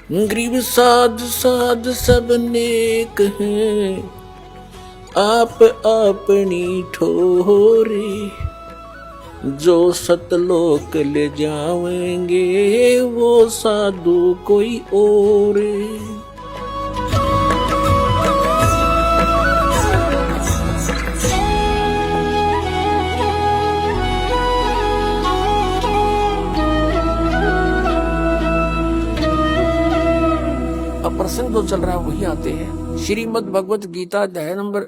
गरीब साध साध सब नेक हैं, आप अपनी ठोरे। जो सतलोक ले जावेंगे वो साधु कोई और। अब प्रसंग जो चल रहा है वही आते हैं। श्रीमद् भगवत गीता अध्याय नंबर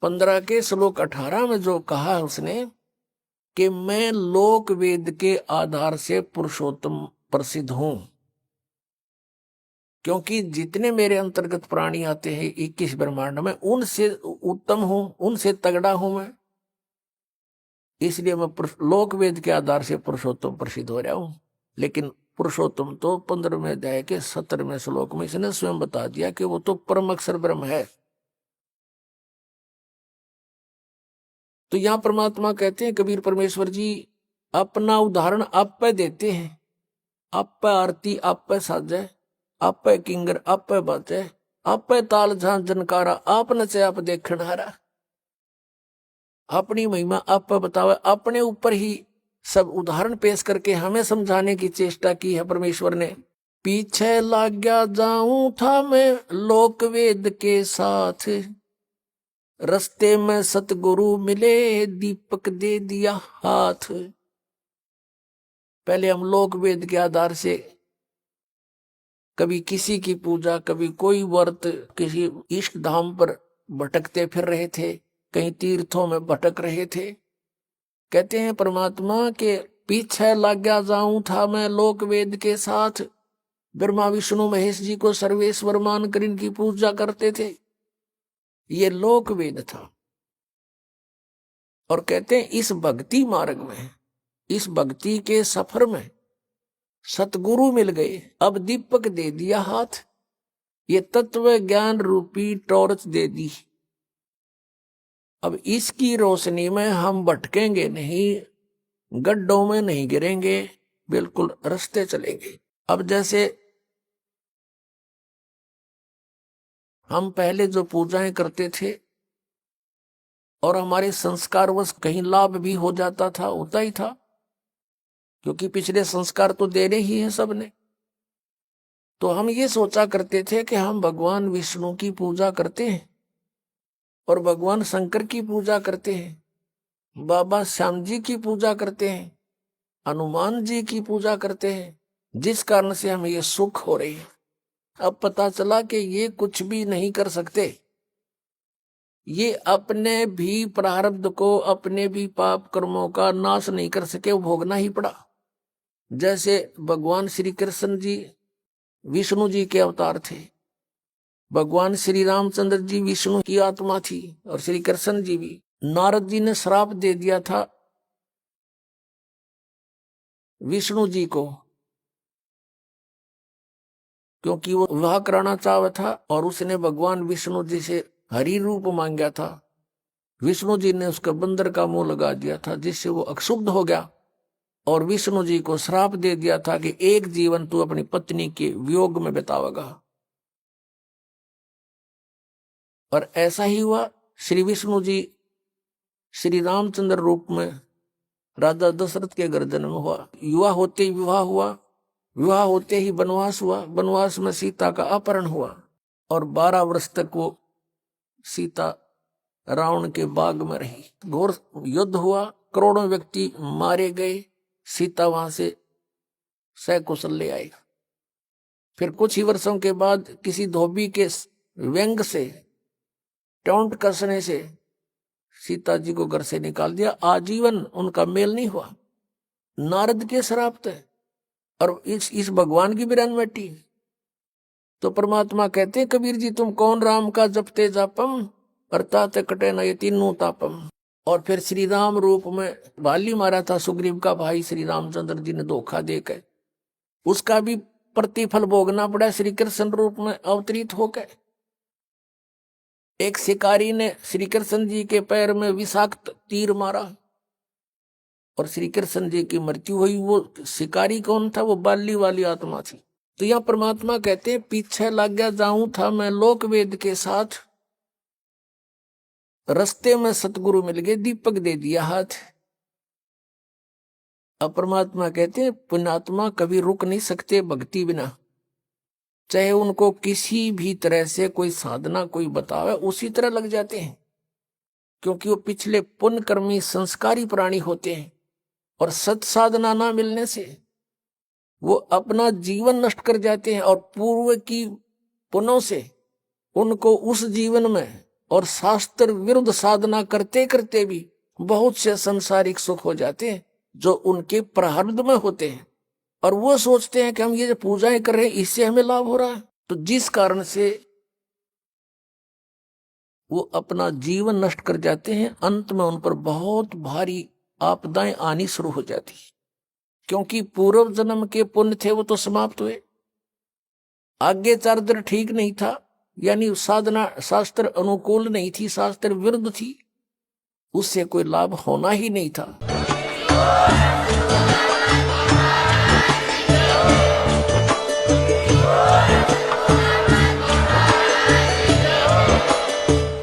15 के श्लोक 18 में जो कहा है उसने कि मैं लोक वेद के आधार से पुरुषोत्तम प्रसिद्ध हूं, क्योंकि जितने मेरे अंतर्गत प्राणी आते हैं 21 ब्रह्मांड में, उनसे उत्तम हूं, उनसे तगड़ा हूं मैं। इसलिए मैं लोक वेद के आधार से पुरुषोत्तम प्रसिद्ध हो रहा हूं। लेकिन पुरुषोत्तम तो 15वें अध्याय के 17वें श्लोक में इसने स्वयं बता दिया कि वो तो परम अक्षर ब्रह्म है। तो यहां परमात्मा कहते हैं, कबीर परमेश्वर जी अपना उदाहरण आप पे देते हैं। आप पे आरती आप पे साजे, आप पे किंगर आप पे बाजे, आप पे ताल झांझ जनकारा, आप नचे आप देखण हारा। अपनी महिमा आप पे बतावे, अपने ऊपर ही सब उदाहरण पेश करके हमें समझाने की चेष्टा की है परमेश्वर ने। पीछे लग गया जाऊं था मैं लोक वेद के साथ, रस्ते में सतगुरु मिले दीपक दे दिया हाथ। पहले हम लोक वेद के आधार से कभी किसी की पूजा, कभी कोई व्रत, किसी इष्ट धाम पर भटकते फिर रहे थे, कहीं तीर्थों में भटक रहे थे। कहते हैं परमात्मा के पीछे लग गया जाऊं था मैं लोक वेद के साथ। ब्रह्मा विष्णु महेश जी को सर्वेश्वर मानकर इनकी पूजा करते थे, ये लोक वेद था। और कहते हैं इस भक्ति मार्ग में, इस भक्ति के सफर में सतगुरु मिल गए, अब दीपक दे दिया हाथ, ये तत्व ज्ञान रूपी टॉर्च दे दी। अब इसकी रोशनी में हम भटकेंगे नहीं, गड्ढों में नहीं गिरेंगे, बिल्कुल रास्ते चलेंगे। अब जैसे हम पहले जो पूजाएं करते थे और हमारे संस्कारवश कहीं लाभ भी हो जाता था, होता ही था, क्योंकि पिछले संस्कार तो देने ही है सबने। तो हम ये सोचा करते थे कि हम भगवान विष्णु की पूजा करते हैं और भगवान शंकर की पूजा करते हैं, बाबा श्याम जी की पूजा करते हैं, हनुमान जी की पूजा करते हैं, जिस कारण से हमें ये सुख हो रही है। अब पता चला कि ये कुछ भी नहीं कर सकते, ये अपने भी प्रारब्ध को, अपने भी पाप कर्मों का नाश नहीं कर सके, वो भोगना ही पड़ा। जैसे भगवान श्री कृष्ण जी विष्णु जी के अवतार थे, भगवान श्री रामचंद्र जी विष्णु की आत्मा थी और श्री कृष्ण जी भी। नारद जी ने श्राप दे दिया था विष्णु जी को, क्योंकि वो विवाह कराना चाहता था और उसने भगवान विष्णु जी से हरि रूप मांगा था। विष्णु जी ने उसका बंदर का मुंह लगा दिया था, जिससे वो अक्षुब्ध हो गया और विष्णु जी को श्राप दे दिया था कि एक जीवन तू अपनी पत्नी के वियोग में बितावेगा। और ऐसा ही हुआ। श्री विष्णु जी श्री रामचंद्र रूप में राजा दशरथ के घर जन्म हुआ। युवा होते ही विवाह हुआ, विवाह होते ही वनवास हुआ, वनवास में सीता का अपहरण हुआ और 12 वर्ष तक वो सीता रावण के बाग में रही। घोर युद्ध हुआ, करोड़ों व्यक्ति मारे गए, सीता वहां से सकुशल ले आई। फिर कुछ ही वर्षों के बाद किसी धोबी के व्यंग से, टोंट कसने से सीता जी को घर से निकाल दिया। आजीवन उनका मेल नहीं हुआ, नारद के श्राप थे और इस भगवान की बिरन बैठी। तो परमात्मा कहते हैं, कबीर जी तुम कौन राम का जपते जापम, अर्थात कटे न ये तीनों तापम। और फिर श्री राम रूप में बाली मारा था सुग्रीव का भाई श्री रामचंद्र जी ने धोखा देकर, उसका भी प्रतिफल भोगना पड़ा श्री कृष्ण रूप में अवतरित होकर। एक शिकारी ने श्री कृष्ण जी के पैर में विषाक्त तीर मारा और श्री कृष्ण जी की मृत्यु हुई। वो शिकारी कौन था? वो बाली वाली आत्मा थी। तो यहाँ परमात्मा कहते हैं पीछे लग गया जाऊं था मैं लोक वेद के साथ, रस्ते में सतगुरु मिल गए दीपक दे दिया हाथ। अब परमात्मा कहते हैं पुण्यात्मा कभी रुक नहीं सकते भक्ति बिना, चाहे उनको किसी भी तरह से कोई साधना कोई बतावे उसी तरह लग जाते हैं, क्योंकि वो पिछले पुण्य कर्मी संस्कारी प्राणी होते हैं। और सत साधना ना मिलने से वो अपना जीवन नष्ट कर जाते हैं, और पूर्व की पुण्यों से उनको उस जीवन में और शास्त्र विरुद्ध साधना करते करते भी बहुत से सांसारिक सुख हो जाते हैं जो उनके प्रारब्ध में होते हैं। और वो सोचते हैं कि हम ये जो पूजाएं कर रहे हैं इससे हमें लाभ हो रहा है, तो जिस कारण से वो अपना जीवन नष्ट कर जाते हैं। अंत में उन पर बहुत भारी आपदाएं आनी शुरू हो जाती है, क्योंकि पूर्व जन्म के पुण्य थे वो तो समाप्त हुए, आगे चारित्र ठीक नहीं था, यानी साधना शास्त्र अनुकूल नहीं थी, शास्त्र विरुद्ध थी, उससे कोई लाभ होना ही नहीं था।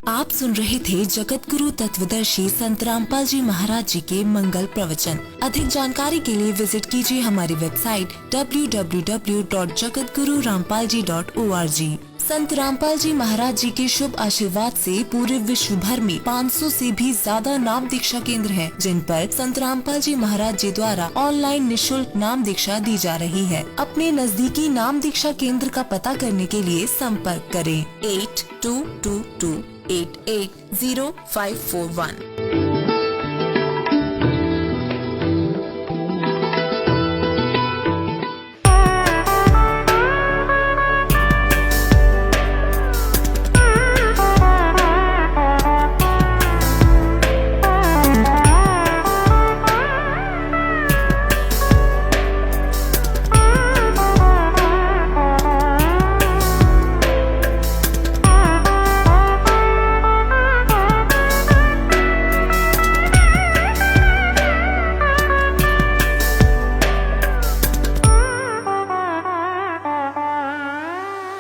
आप सुन रहे थे जगत गुरु तत्वदर्शी संत रामपाल जी महाराज जी के मंगल प्रवचन। अधिक जानकारी के लिए विजिट कीजिए हमारी वेबसाइट www.jagatgururampalji.org। संत रामपाल जी महाराज जी के शुभ आशीर्वाद से पूरे विश्व भर में 500 से भी ज्यादा नाम दीक्षा केंद्र हैं, जिन पर संत रामपाल जी महाराज जी द्वारा ऑनलाइन निशुल्क नाम दीक्षा दी जा रही है। अपने नजदीकी नाम दीक्षा केंद्र का पता करने के लिए संपर्क करें 8222880541।